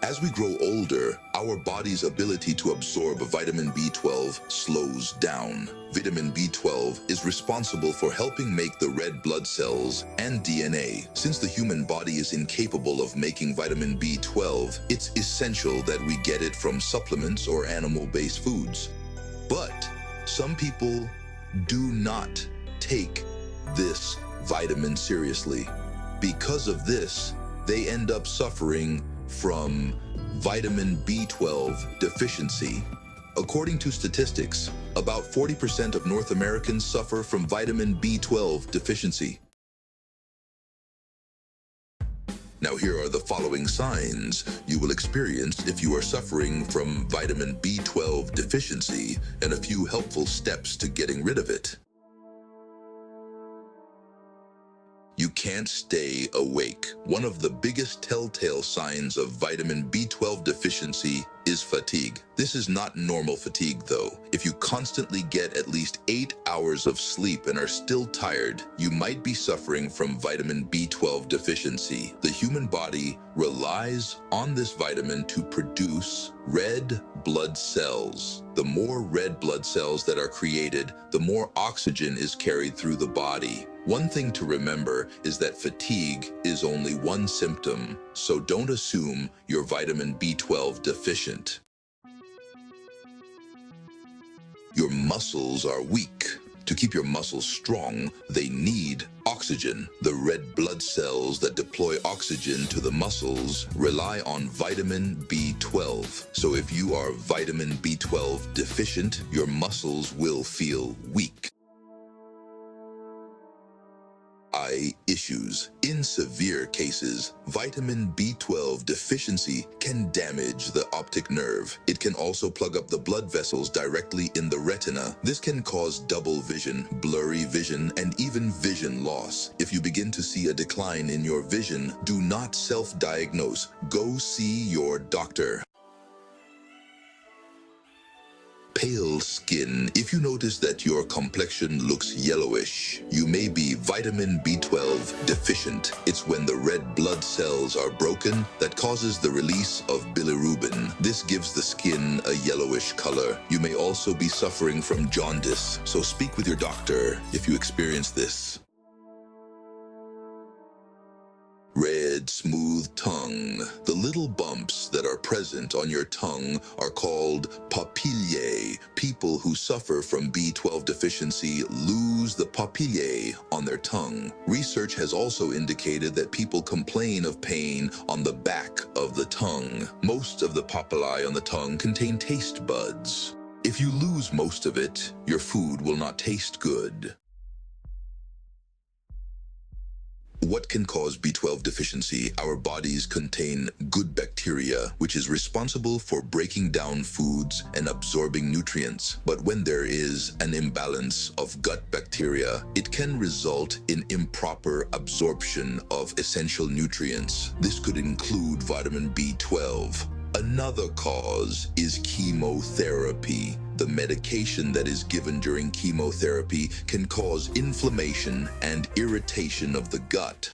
As we grow older, our body's ability to absorb vitamin B12 slows down. Vitamin B12 is responsible for helping make the red blood cells and DNA. Since the human body is incapable of making vitamin B12, it's essential that we get it from supplements or animal-based foods. But some people do not take this vitamin seriously. Because of this, they end up suffering from vitamin B12 deficiency. According to statistics, about 40% of North Americans suffer from vitamin B12 deficiency. Now here are the following signs you will experience if you are suffering from vitamin B12 deficiency and a few helpful steps to getting rid of it. You can't stay awake. One of the biggest telltale signs of vitamin B12 deficiency is fatigue. This is not normal fatigue though. If you constantly get at least 8 hours of sleep and are still tired, you might be suffering from vitamin B12 deficiency. The human body relies on this vitamin to produce red blood cells. The more red blood cells that are created, the more oxygen is carried through the body. One thing to remember is that fatigue is only one symptom, so don't assume you're vitamin B12 deficient. Your muscles are weak. To keep your muscles strong, they need oxygen. The red blood cells that deploy oxygen to the muscles rely on vitamin B12. So if you are vitamin B12 deficient, your muscles will feel weak. Eye issues. In severe cases, vitamin B12 deficiency can damage the optic nerve. It can also plug up the blood vessels directly in the retina. This can cause double vision, blurry vision, and even vision loss. If you begin to see a decline in your vision, do not self-diagnose. Go see your doctor. Pale skin. If you notice that your complexion looks yellowish, you may be vitamin B12 deficient. It's when the red blood cells are broken that causes the release of bilirubin. This gives the skin a yellowish color. You may also be suffering from jaundice, so speak with your doctor if you experience this. Red, smooth tongue. The little bumps that are present on your tongue are called papillae. People who suffer from B12 deficiency lose the papillae on their tongue. Research has also indicated that people complain of pain on the back of the tongue. Most of the papillae on the tongue contain taste buds. If you lose most of it, your food will not taste good. What can cause B12 deficiency? Our bodies contain good bacteria, which is responsible for breaking down foods and absorbing nutrients. But when there is an imbalance of gut bacteria, it can result in improper absorption of essential nutrients. This could include vitamin B12. Another cause is chemotherapy. The medication that is given during chemotherapy can cause inflammation and irritation of the gut.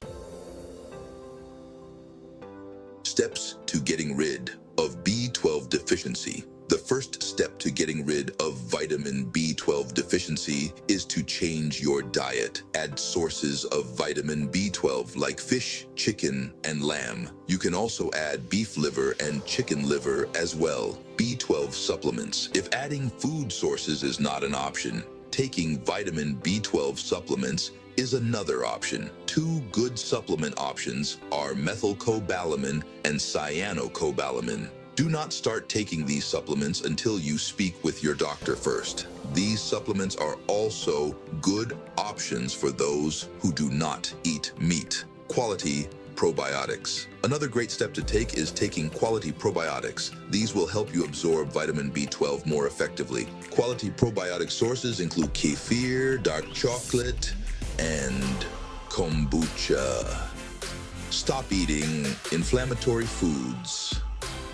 Steps to getting rid of B12 deficiency. The first step to getting rid of vitamin B12 deficiency is to change your diet. Add sources of vitamin B12 like fish, chicken, and lamb. You can also add beef liver and chicken liver as well. B12 supplements. If adding food sources is not an option, taking vitamin B12 supplements is another option. Two good supplement options are methylcobalamin and cyanocobalamin. Do not start taking these supplements until you speak with your doctor first. These supplements are also good options for those who do not eat meat. Quality probiotics. Another great step to take is taking quality probiotics. These will help you absorb vitamin B12 more effectively. Quality probiotic sources include kefir, dark chocolate, and kombucha. Stop eating inflammatory foods.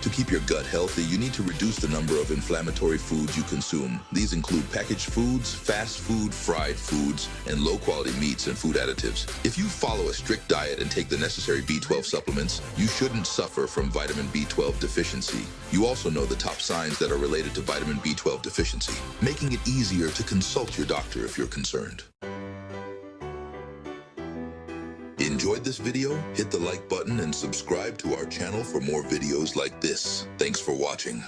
To keep your gut healthy, you need to reduce the number of inflammatory foods you consume. These include packaged foods, fast food, fried foods, and low-quality meats and food additives. If you follow a strict diet and take the necessary B12 supplements, you shouldn't suffer from vitamin B12 deficiency. You also know the top signs that are related to vitamin B12 deficiency, making it easier to consult your doctor if you're concerned. Enjoyed this video? Hit the like button and subscribe to our channel for more videos like this. Thanks for watching.